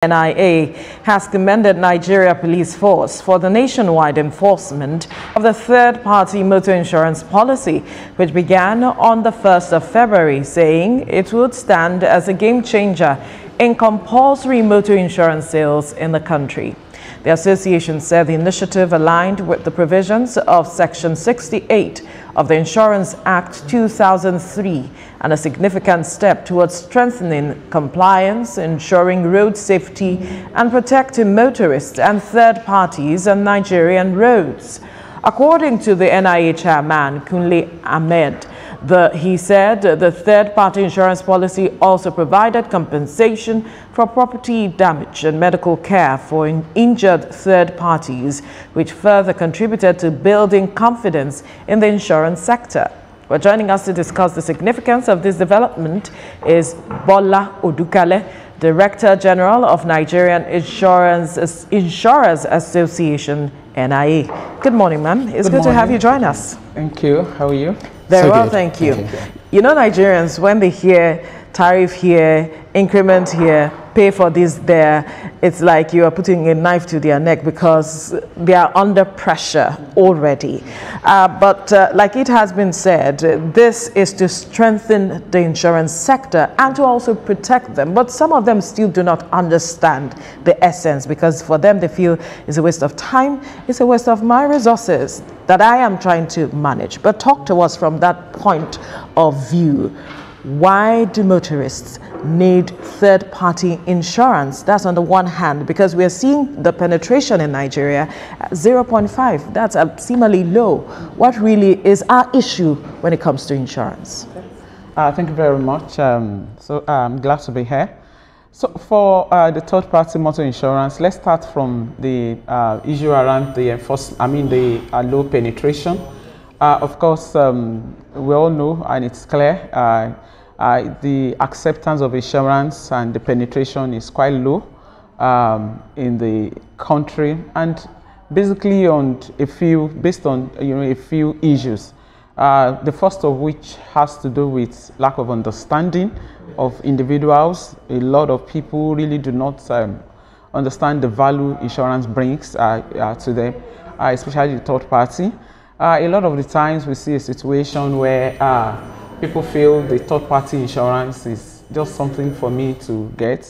NIA has commended Nigeria Police Force for the nationwide enforcement of the third-party motor insurance policy, which began on the 1st of February, saying it would stand as a game-changer in compulsory motor insurance sales in the country. The association said the initiative aligned with the provisions of Section 68 of the Insurance Act 2003 and a significant step towards strengthening compliance, ensuring road safety and protecting motorists and third parties on Nigerian roads. According to the NIA chairman, Kunle Ahmed, he said the third-party insurance policy also provided compensation for property damage and medical care for injured third parties, which further contributed to building confidence in the insurance sector. Well, joining us to discuss the significance of this development is Bola Odukale, Director General of Nigerian Insurers Association, NIA. Good morning, ma'am. It's good to have you join us. Thank you. How are you? Very well, thank you. You know, Nigerians, when they hear tariff here, increment here, pay for this there, it's like you are putting a knife to their neck because they are under pressure already. But like it has been said, this is to strengthen the insurance sector and to also protect them. But some of them still do not understand the essence, because for them they feel it's a waste of time, it's a waste of my resources that I am trying to manage. But talk to us from that point of view. Why do motorists need third-party insurance? That's on the one hand, because we are seeing the penetration in Nigeria at 0.5. That's seemingly low. What really is our issue when it comes to insurance? Thank you very much. I'm glad to be here. So for the third-party motor insurance, let's start from the issue around the low penetration. Of course, we all know, and it's clear, the acceptance of insurance and the penetration is quite low in the country, and basically based on a few issues. The first of which has to do with lack of understanding of individuals. A lot of people really do not understand the value insurance brings to them, especially the third party. A lot of the times we see a situation where people feel the third-party insurance is just something for me to get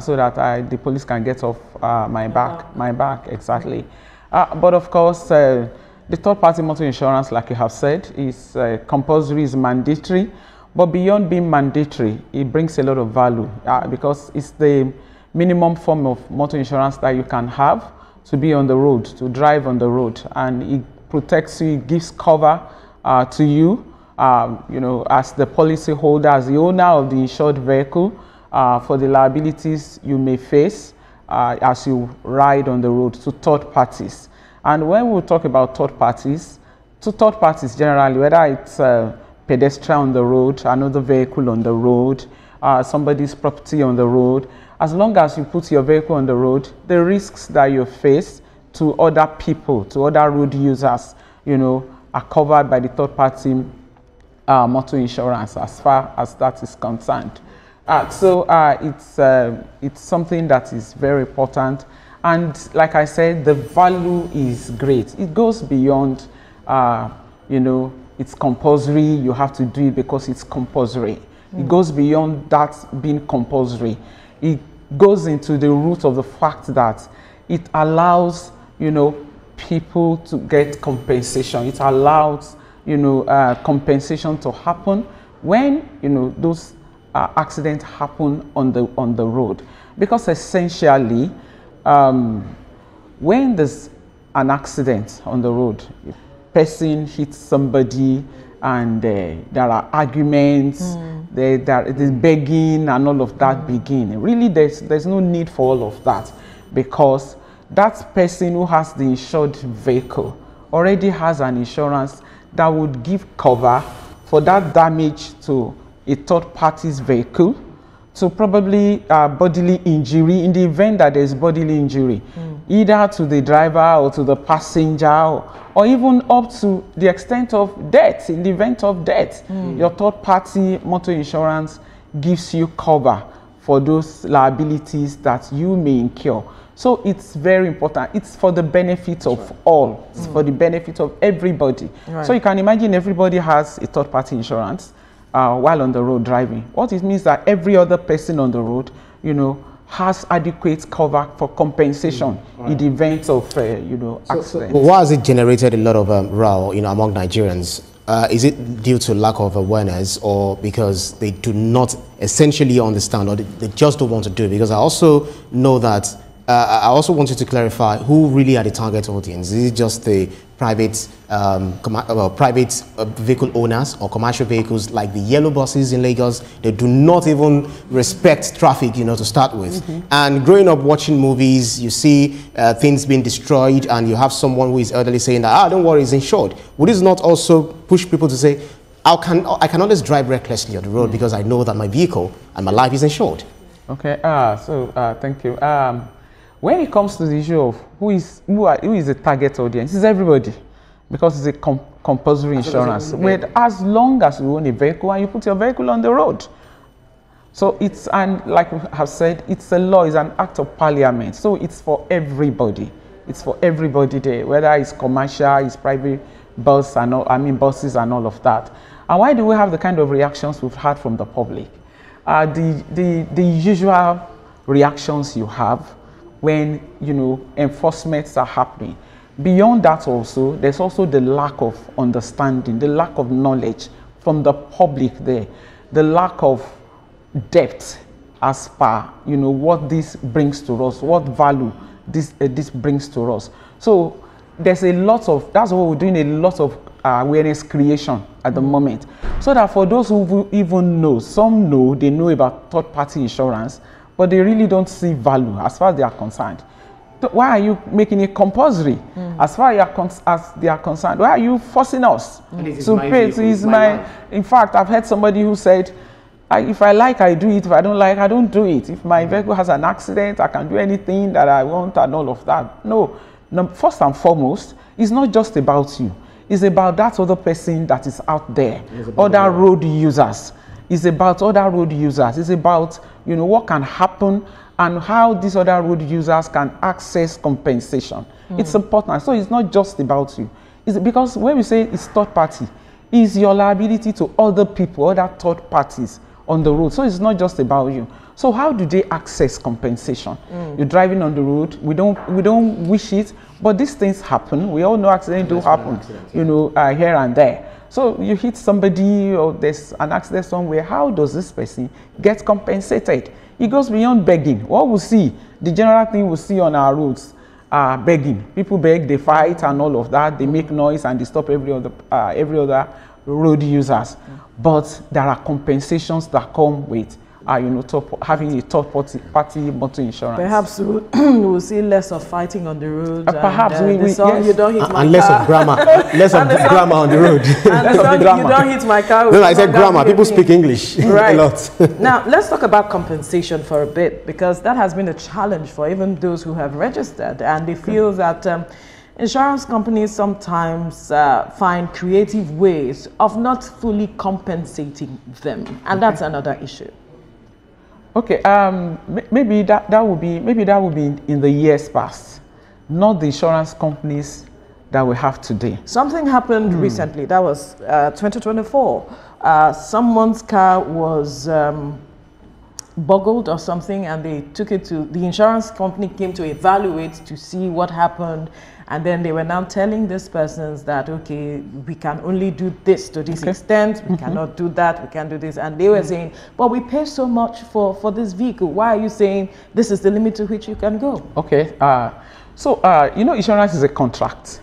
so that the police can get off my back, exactly. But of course, the third-party motor insurance, like you have said, is compulsory, is mandatory. But beyond being mandatory, it brings a lot of value because it's the minimum form of motor insurance that you can have to be on the road, to drive on the road, and it protects you, it gives cover to you, as the policy holder, as the owner of the insured vehicle, for the liabilities you may face as you ride on the road to third parties. And when we talk about third parties, to third parties generally, whether it's a pedestrian on the road, another vehicle on the road, somebody's property on the road, as long as you put your vehicle on the road, the risks that you face to other people, to other road users, are covered by the third-party motor insurance as far as that is concerned. It's something that is very important, and like I said, the value is great. It goes beyond, it's compulsory. You have to do it because it's compulsory. It goes beyond that being compulsory. It goes into the root of the fact that it allows people to get compensation. It allows, compensation to happen when, those accidents happen on the road. Because essentially, when there's an accident on the road, a person hits somebody and there are arguments, there's begging and all of that begin. Really, there's no need for all of that, because that person who has the insured vehicle already has an insurance that would give cover for that damage to a third party's vehicle, to probably bodily injury in the event that there's bodily injury, either to the driver or to the passenger, or even up to the extent of death. In the event of death, your third party motor insurance gives you cover for those liabilities that you may incur. So it's very important. It's for the benefit of all. It's for the benefit of everybody. Right. So you can imagine everybody has a third-party insurance while on the road driving. What it means that every other person on the road, you know, has adequate cover for compensation in the event of, you know, accidents. So why has it generated a lot of row, you know, among Nigerians? Is it due to lack of awareness, or because they do not essentially understand, or they just don't want to do it? Because I also know that I also wanted to clarify who really are the target audience. Is it just the private private vehicle owners or commercial vehicles like the yellow buses in Lagos? They do not even respect traffic, you know, to start with. And growing up watching movies, you see things being destroyed, and you have someone who is elderly saying that, don't worry, it's insured. Would this not also push people to say, I can always drive recklessly on the road because I know that my vehicle and my life is insured? Okay, thank you. When it comes to the issue of who is the target audience, it's everybody, because it's a compulsory insurance. As long as you own a vehicle and you put your vehicle on the road. So it's, and like I have said, it's a law, it's an act of parliament. So it's for everybody. It's for everybody there, whether it's commercial, it's private bus and all, buses and all of that. And why do we have the kind of reactions we've had from the public? The usual reactions you have when, you know, enforcements are happening. Beyond that also, there's also the lack of understanding, the lack of knowledge from the public there, the lack of depth as per, you know, what this brings to us, what value this brings to us. So there's a lot of, that's what we're doing, a lot of awareness creation at the moment. So that for those who even know, some know, they know about third-party insurance, but they really don't see value as far as they are concerned. Why are you making it compulsory? As far as they are concerned, why are you forcing us to pay? In fact, I've heard somebody who said, if I like, I do it. If I don't like, I don't do it. If my vehicle has an accident, I can do anything that I want and all of that. No, first and foremost, it's not just about you. It's about that other person that is out there, other road users. It's about other road users. It's about, you know, what can happen and how these other road users can access compensation. It's important. So it's not just about you. It's because when we say it's third party, it's your liability to other people, other third parties on the road. So it's not just about you. So how do they access compensation? You're driving on the road. We don't wish it, but these things happen. We all know accidents do happen, you know, here and there. So you hit somebody, or there's an accident somewhere. How does this person get compensated? It goes beyond begging. What we see, the general thing we see on our roads, begging. People beg, they fight and all of that. They make noise and they stop every other road users. But there are compensations that come with you know, having a third-party motor insurance. Perhaps we'll see less of fighting on the road. Perhaps yes. You don't hit my car. And less of grammar. Less of grammar on the road. And the song, you don't hit my car. No, I said grammar. People speak English right. a lot. Now, let's talk about compensation for a bit, because that has been a challenge for even those who have registered, and they feel that insurance companies sometimes find creative ways of not fully compensating them, and that's another issue. Okay, maybe that would be in the years past, not the insurance companies that we have today. Something happened recently. That was 2024. Someone's car was boggled or something, and they took it to the insurance company, came to evaluate to see what happened, and then they were now telling these persons that, okay, we can only do this to this extent, we cannot do that, we can't do this, and they were saying, but we pay so much for this vehicle, why are you saying this is the limit to which you can go? Okay, so you know, insurance is a contract,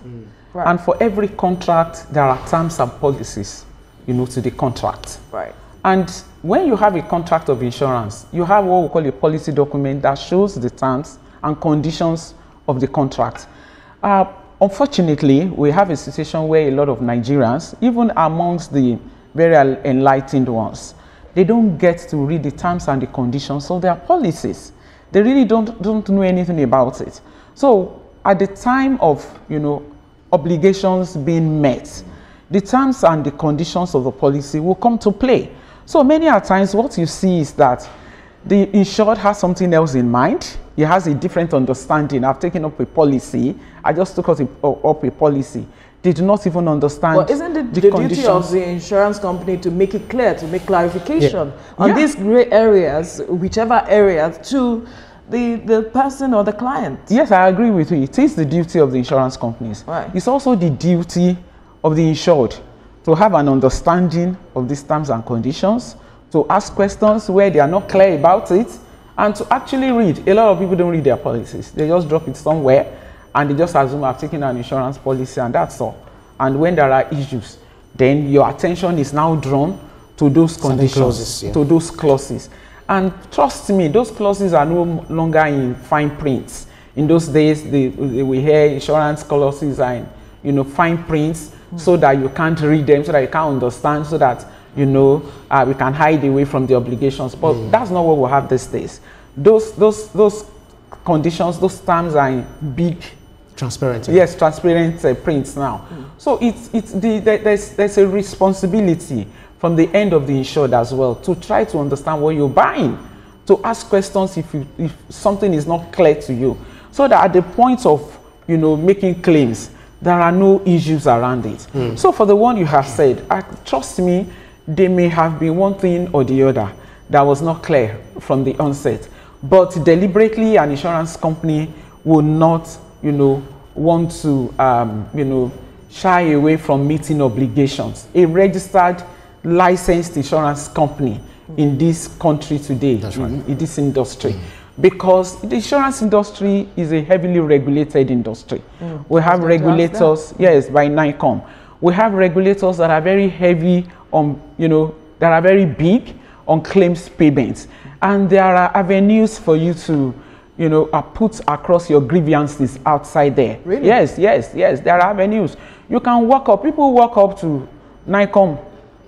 right. And for every contract there are terms and policies, you know, to the contract, right. And when you have a contract of insurance, you have what we call a policy document that shows the terms and conditions of the contract. Unfortunately, we have a situation where a lot of Nigerians, even amongst the very enlightened ones, they don't get to read the terms and the conditions of their policies. They really don't know anything about it. So at the time of, you know, obligations being met, the terms and the conditions of the policy will come to play. So many a times what you see is that The insured has something else in mind. He has a different understanding. I've taken up a policy. I just took up a policy. They do not even understand. But isn't it the duty of the insurance company to make it clear, to make clarification on these gray areas, whichever area, to the person or the client? Yes, I agree with you. It is the duty of the insurance companies. Right. It's also the duty of the insured to have an understanding of these terms and conditions, to ask questions where they are not clear about it, and to actually read. A lot of people don't read their policies. They just drop it somewhere and they just assume I've taken an insurance policy and that's all. And when there are issues, then your attention is now drawn to those conditions, clauses, to those clauses. And trust me, those clauses are no longer in fine prints. In those days, we hear insurance clauses are in fine prints, so that you can't read them, so that you can't understand, so that we can hide away from the obligations. But that's not what we have these days. Those conditions, those terms are in big, transparent. Yes, transparent prints now. So there's a responsibility from the end of the insured as well to try to understand what you're buying, to ask questions if something is not clear to you, so that at the point of making claims, there are no issues around it. So for the one you have said, trust me, there may have been one thing or the other that was not clear from the onset, but deliberately an insurance company will not want to shy away from meeting obligations. A registered licensed insurance company in this country today, in this industry, because the insurance industry is a heavily regulated industry. We have regulators, yes, by NICOM. We have regulators that are very heavy on, that are very big on claims payments, and there are avenues for you to put across your grievances outside there. Really? Yes, there are avenues. You can walk up, people walk up to NICOM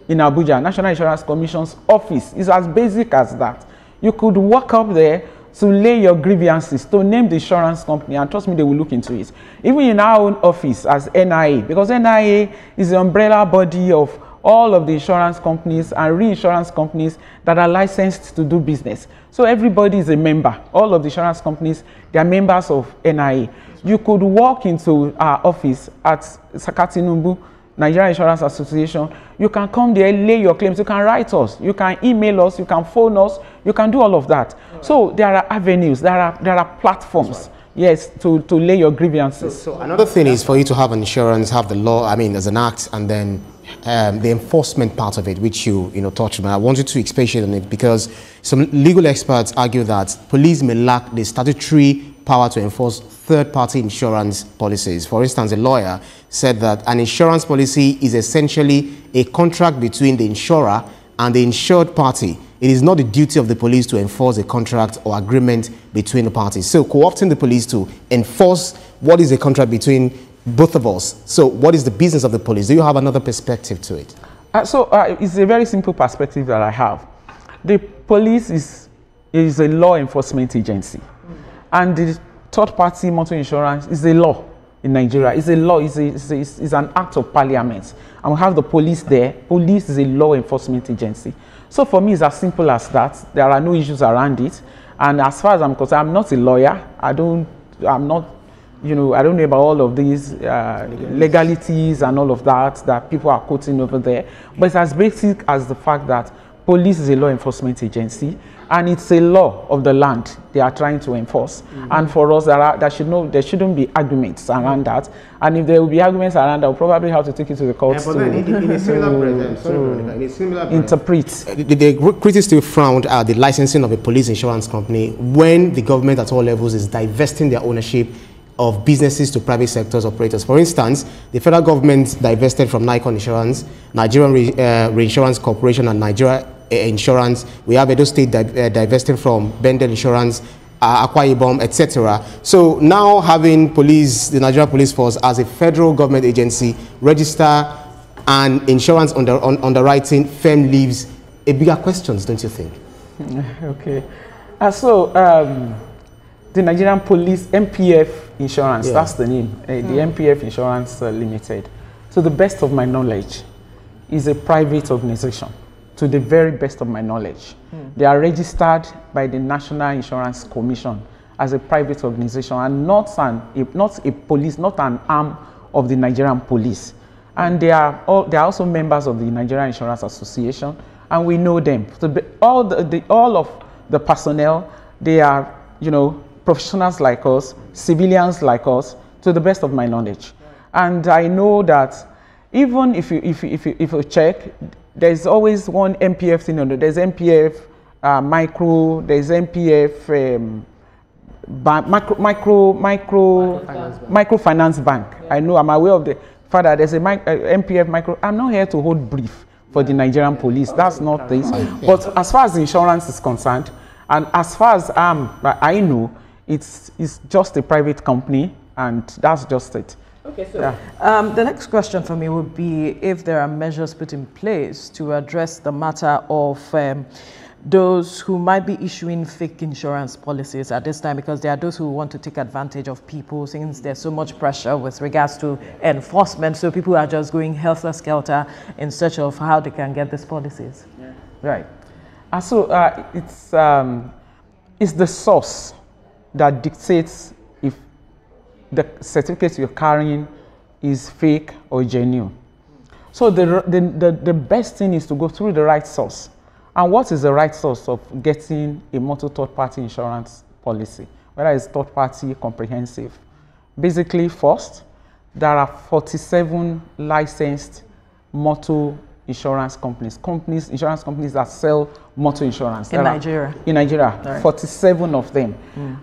in Abuja, National Insurance Commission's office. It's as basic as that. You could walk up there to lay your grievances, to name the insurance company, and trust me, they will look into it. Even in our own office as NIA, because NIA is the umbrella body of all of the insurance companies and reinsurance companies that are licensed to do business. So everybody is a member. All of the insurance companies, they are members of NIA. You could walk into our office at Sakatinumbu, Nigerian Insurance Association. You can come there, lay your claims. You can write us. You can email us. You can phone us. You can do all of that. So there are avenues. There are platforms. Yes, to lay your grievances. So another thing is for you to have an insurance, have the law, as an act, and then the enforcement part of it, which you touched on. I wanted to expatiate on it because some legal experts argue that police may lack the statutory power to enforce third-party insurance policies. For instance, a lawyer said that an insurance policy is essentially a contract between the insurer and the insured party. It is not the duty of the police to enforce a contract or agreement between the parties. So co-opting the police to enforce what is a contract between both of us. So what is the business of the police? Do you have another perspective to it? It's a very simple perspective that I have. The police is a law enforcement agency. And the third-party motor insurance is a law in Nigeria. It's a law, it's an act of parliament. And we have the police there. Police is a law enforcement agency. So for me, it's as simple as that. There are no issues around it. And as far as I'm concerned, I'm not a lawyer. I don't know about all of these legalities and all of that people are quoting over there. But it's as basic as the fact that police is a law enforcement agency, and it's a law of the land they are trying to enforce. And for us, there shouldn't be arguments around that. And if there will be arguments around that, we'll probably have to take it to the courts to interpret. The critics still frowned at the licensing of a police insurance company when the government at all levels is divesting their ownership of businesses to private sectors operators. For instance, the federal government divested from NICOM Insurance, Nigerian Reinsurance Corporation, and Nigeria Insurance. We have Edo State divesting from Bendel Insurance, Akwa Ibom, etc. So now having the Nigerian Police Force as a federal government agency, register and insurance underwriting firm leaves a bigger questions, don't you think? Okay. The Nigerian Police, MPF Insurance, that's the name, the MPF Insurance Limited. To the best of my knowledge, is a private organization to the very best of my knowledge. They are registered by the National Insurance Commission as a private organization and not a police, not an arm of the Nigerian police. And they are also members of the Nigerian Insurance Association, and we know them. So all of the personnel, they are, professionals like us, civilians like us, to the best of my knowledge. And I know that even if you check, there's always one MPF thing on it. There's MPF micro, there's MPF microfinance bank. Yeah. I know, I'm aware of the fact that there's a MPF micro. I'm not here to hold brief for the Nigerian police. That's not this. But as far as insurance is concerned, and as far as I know, it's just a private company, and that's just it. Okay, so the next question for me would be if there are measures put in place to address the matter of those who might be issuing fake insurance policies at this time, because there are those who want to take advantage of people since there's so much pressure with regards to enforcement. So people are just going helter-skelter in search of how they can get these policies. Yeah. Right. And so it's the source that dictates if the certificate you're carrying is fake or genuine. So the best thing is to go through the right source. And what is the right source of getting a motor third-party insurance policy, whether it's third-party comprehensive? Basically, first, there are 47 licensed motor insurance companies, insurance companies that sell motor insurance. In Nigeria? In Nigeria, right. 47 of them.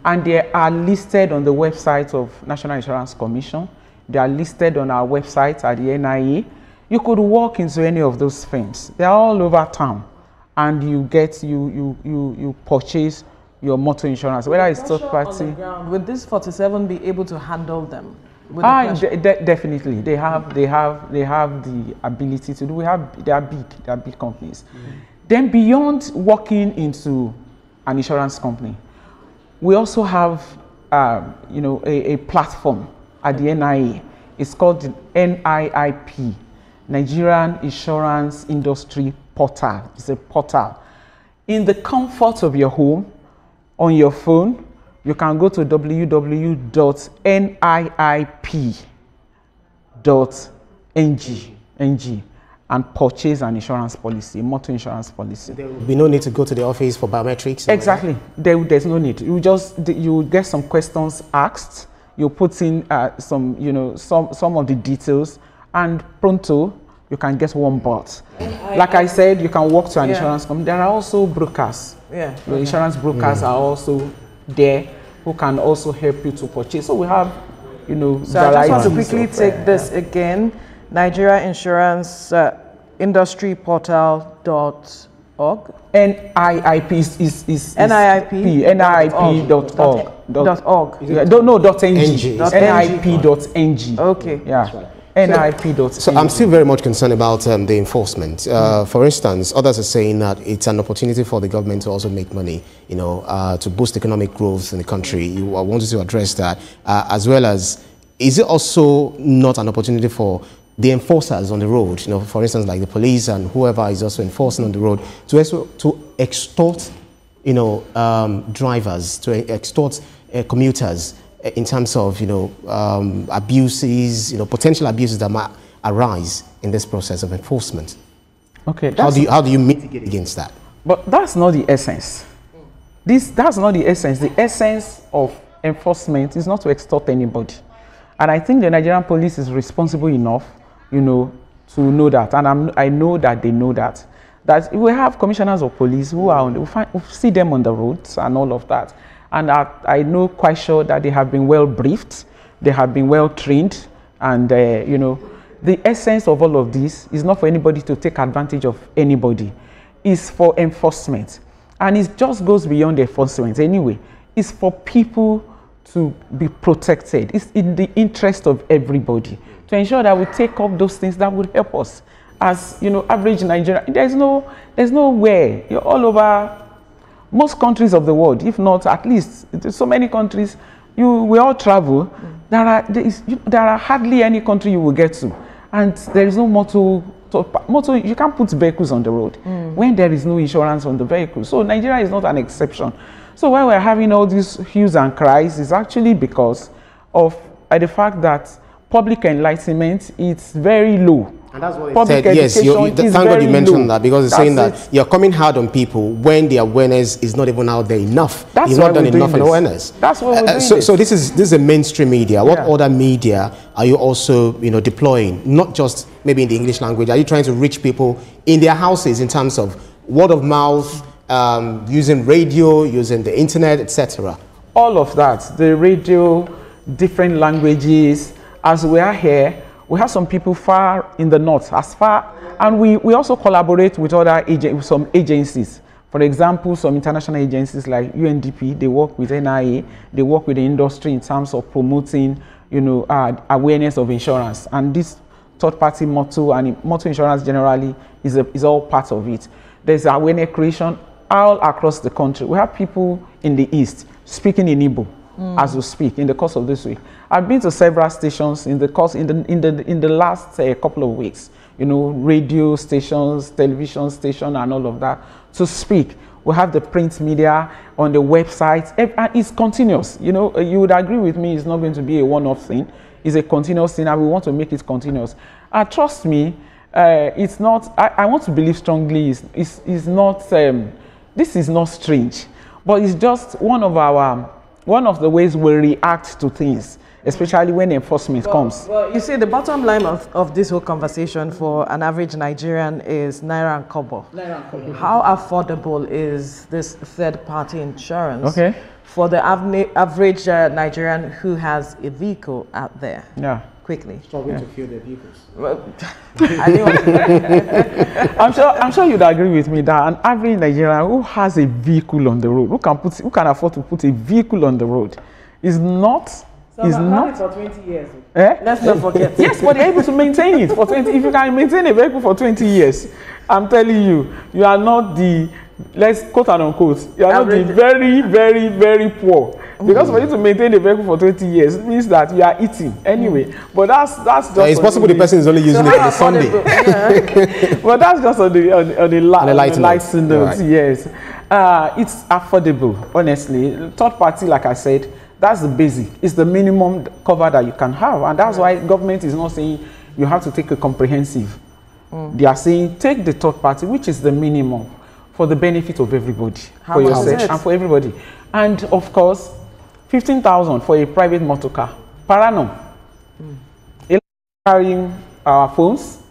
And they are listed on the website of National Insurance Commission. They are listed on our website at the NIA. You could walk into any of those firms. They are all over town. And you purchase your motor insurance, whether it's third party. Would these 47 be able to handle them? Definitely, they have the ability to do. They are big companies. Then beyond walking into an insurance company, we also have a platform at the NIA. It's called the NIIP, Nigerian Insurance Industry Portal. It's a portal. In the comfort of your home, on your phone, you can go to www.niip.ng and purchase an insurance policy, motor insurance policy. There will be no need to go to the office for biometrics? Exactly. There's no need. You get some questions asked. You put in some of the details, and pronto, you can get one bot. Like I said, you can walk to an insurance company. There are also brokers. The insurance brokers are also there who can also help you to purchase. So we have, So I just want to quickly take this again. Nigeria Insurance Industry Portal.org. NIIP is NIIP.org. NIIP.ng. Okay. Yeah. NIP. So I'm still very much concerned about the enforcement. For instance, others are saying that it's an opportunity for the government to also make money, to boost economic growth in the country. I wanted to address that, as well as, is it also not an opportunity for the enforcers on the road, for instance, like the police and whoever is also enforcing on the road, to extort, drivers, to extort commuters, in terms of abuses, potential abuses that might arise in this process of enforcement? Okay. How do you mitigate against that? But that's not the essence. That's not the essence. The essence of enforcement is not to extort anybody, and I think the Nigerian police is responsible enough, to know that, and I know that they know that. That we have commissioners of police who are we see them on the roads and all of that. And I know quite sure that they have been well briefed, they have been well trained, and the essence of all of this is not for anybody to take advantage of anybody. It's for enforcement, and it just goes beyond enforcement anyway. It's for people to be protected. It's in the interest of everybody to ensure that we take up those things that would help us. As average Nigeria, there's no way. You're all over. Most countries of the world, if not at least, so many countries, we all travel. There are hardly any country you will get to, and there is no motor you can't put vehicles on the road when there is no insurance on the vehicle. So Nigeria is not an exception. So when we're having all these hues and cries, it's actually because of the fact that public enlightenment is very low. And that's what they said. Yes, thank God you mentioned that, because it's saying that you're coming hard on people when the awareness is not even out there enough. That's You've not done enough awareness. That's what we're doing. So this is a mainstream media. What other media are you also deploying? Not just maybe in the English language. Are you trying to reach people in their houses in terms of word of mouth, using radio, using the internet, etc.? All of that. The radio, different languages. As we are here, we have some people far in the north, and we also collaborate with some agencies. For example, some international agencies like UNDP, they work with NIA, they work with the industry in terms of promoting, awareness of insurance. And this third-party motor and motor insurance generally is all part of it. There's awareness creation all across the country. We have people in the east speaking in Igbo as we speak in the course of this week. I've been to several stations in the last couple of weeks, radio stations, television station, and all of that to speak. We have the print media on the website, and it's continuous. You would agree with me, it's not going to be a one-off thing. It's a continuous thing, and we want to make it continuous. Trust me, it's not. I want to believe strongly. It's not. This is not strange, but it's just one of the ways we react to things, especially when enforcement comes. Well, you see, the bottom line of this whole conversation for an average Nigerian is Naira and Kobo. How affordable is this third-party insurance for the average Nigerian who has a vehicle out there? Yeah. Quickly. Struggling to fuel their vehicles. Well, I'm sure you'd agree with me that an average Nigerian who has a vehicle on the road, who can afford to put a vehicle on the road, is not. For 20 years. Let's not forget. Yes, but they're able to maintain it for 20. If you can maintain a vehicle for 20 years, I'm telling you, you are not the, let's quote and unquote, you are not the very, very, very poor. Because for you to maintain a vehicle for 20 years, it means that you are eating anyway. But that's just. It's possible the person is only using it on a Sunday. But that's just on the light note. Right. Yes, it's affordable. Honestly, third party, like I said, that's the basic. It's the minimum cover that you can have, and that's why government is not saying you have to take a comprehensive. They are saying take the third party, which is the minimum for the benefit of everybody, for yourself and for everybody, and of course. 15,000 for a private motor car per annum. Carrying our phones,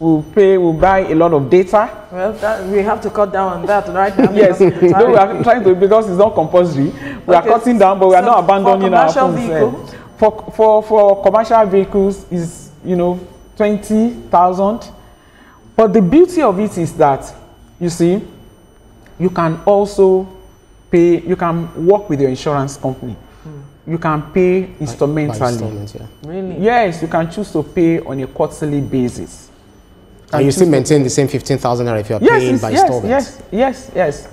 we'll buy a lot of data. Well, we have to cut down on that right now. Yes, no, we are trying to, because it's not compulsory. We are cutting down, but we are not abandoning our phones. For commercial vehicles is 20,000. But the beauty of it is that you see, you can also pay, you can work with your insurance company. You can pay instrumentally. Really? Yes, you can choose to pay on a quarterly basis. And you still maintain the same 15,000 naira if you are paying by installments? Yes.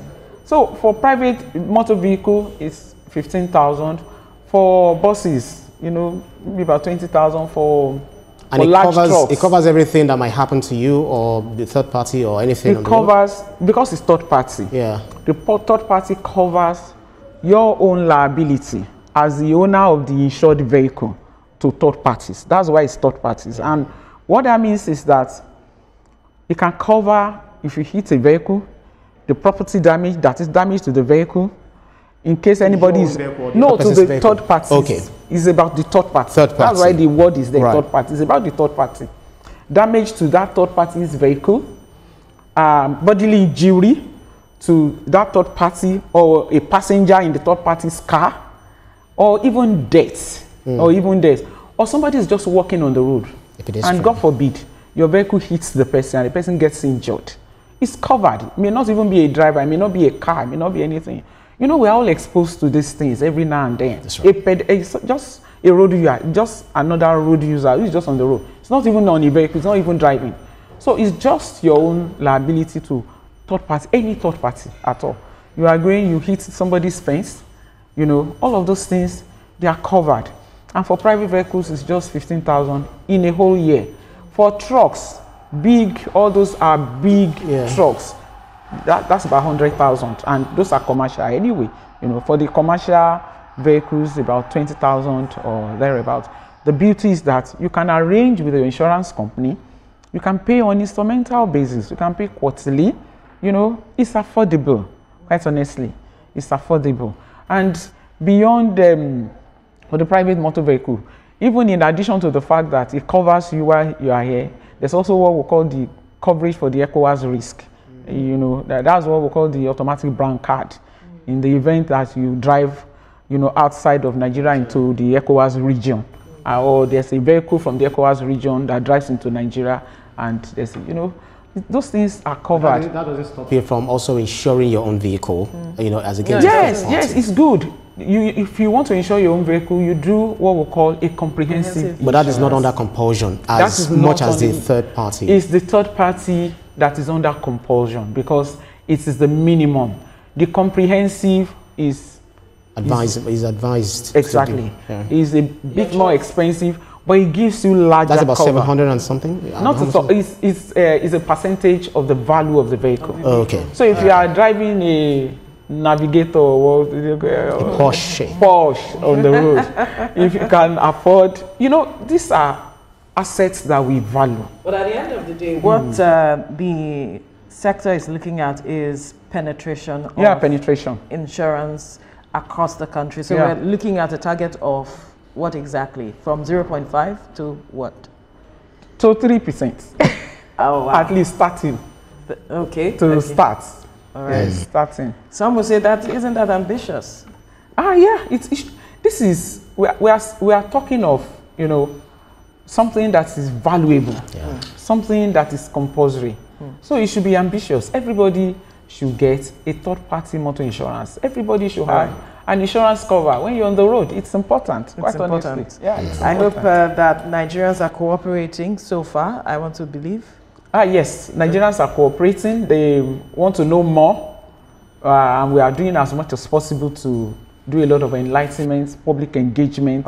So for private motor vehicle, it's 15,000. For buses, maybe about 20,000 for. And it covers everything that might happen to you or the third party or anything. It covers, because it's third party. Yeah. The third party covers your own liability as the owner of the insured vehicle to third parties. That's why it's third parties. And what that means is that it can cover, if you hit a vehicle, the property damage, that is damage to the vehicle, in case anybody is no to the third party. Okay. It's about the third party. That's why the word is there. Third party. It's about the third party. Damage to that third party's vehicle, bodily injury to that third party or a passenger in the third party's car, or even death, or somebody is just walking on the road, and God forbid your vehicle hits the person and the person gets injured. It's covered. It may not even be a driver. It may not be a car. It may not be anything. We're all exposed to these things every now and then. That's right. Just a road user, just another road user who's just on the road. It's not even on a vehicle, it's not even driving. So it's just your own liability to third party, any third party at all. You hit somebody's fence, all of those things, they are covered. And for private vehicles, it's just 15,000 in a whole year. For trucks, big, all those are big trucks. That's about 100,000, and those are commercial anyway. You know, for the commercial vehicles, about 20,000 or thereabouts. The beauty is that you can arrange with your insurance company. You can pay on instrumental basis. You can pay quarterly. You know, it's affordable. Quite honestly, it's affordable. And beyond for the private motor vehicle, even in addition to the fact that it covers you while you are here, there's also what we call the coverage for the ECOWAS risk. You know, that's what we call the automatic brand card. In the event that you drive, you know, outside of Nigeria into the ECOWAS region, or there's a vehicle from the ECOWAS region that drives into Nigeria, and there's, you know, those things are covered. That doesn't stop you from also insuring your own vehicle, you know, as against yes, it's good. If you want to insure your own vehicle, you do what we call a comprehensive. But that is not under compulsion as much as the third party. It's the third party that is under compulsion because it is the minimum. The comprehensive is advised. Exactly. It's a bit more expensive, but it gives you larger That's about cover. 700 and something? Not at all. It's a percentage of the value of the vehicle. Oh, okay. So if you are driving a Navigator or Porsche on the road, if you can afford, you know, these are assets that we value. But at the end of the day, what the sector is looking at is penetration of insurance across the country. So we're looking at a target of what exactly? From 0.5 to what? To 3%. Oh, wow. At least starting. Okay. Start. All right. Starting. Some will say that isn't that ambitious. Yeah. This is we are talking of, you know, something that is valuable, something that is compulsory. So it should be ambitious. Everybody should get a third-party motor insurance. Everybody should have an insurance cover when you're on the road. It's important. Quite honestly. I hope that Nigerians are cooperating so far. I want to believe. Yes, Nigerians are cooperating. They want to know more, and we are doing as much as possible to do a lot of enlightenment, public engagement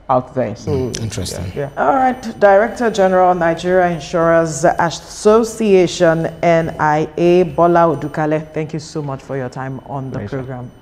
out there. So interesting. All right, Director General, Nigeria Insurers Association, NIA, Bola Odukale, thank you so much for your time on the program.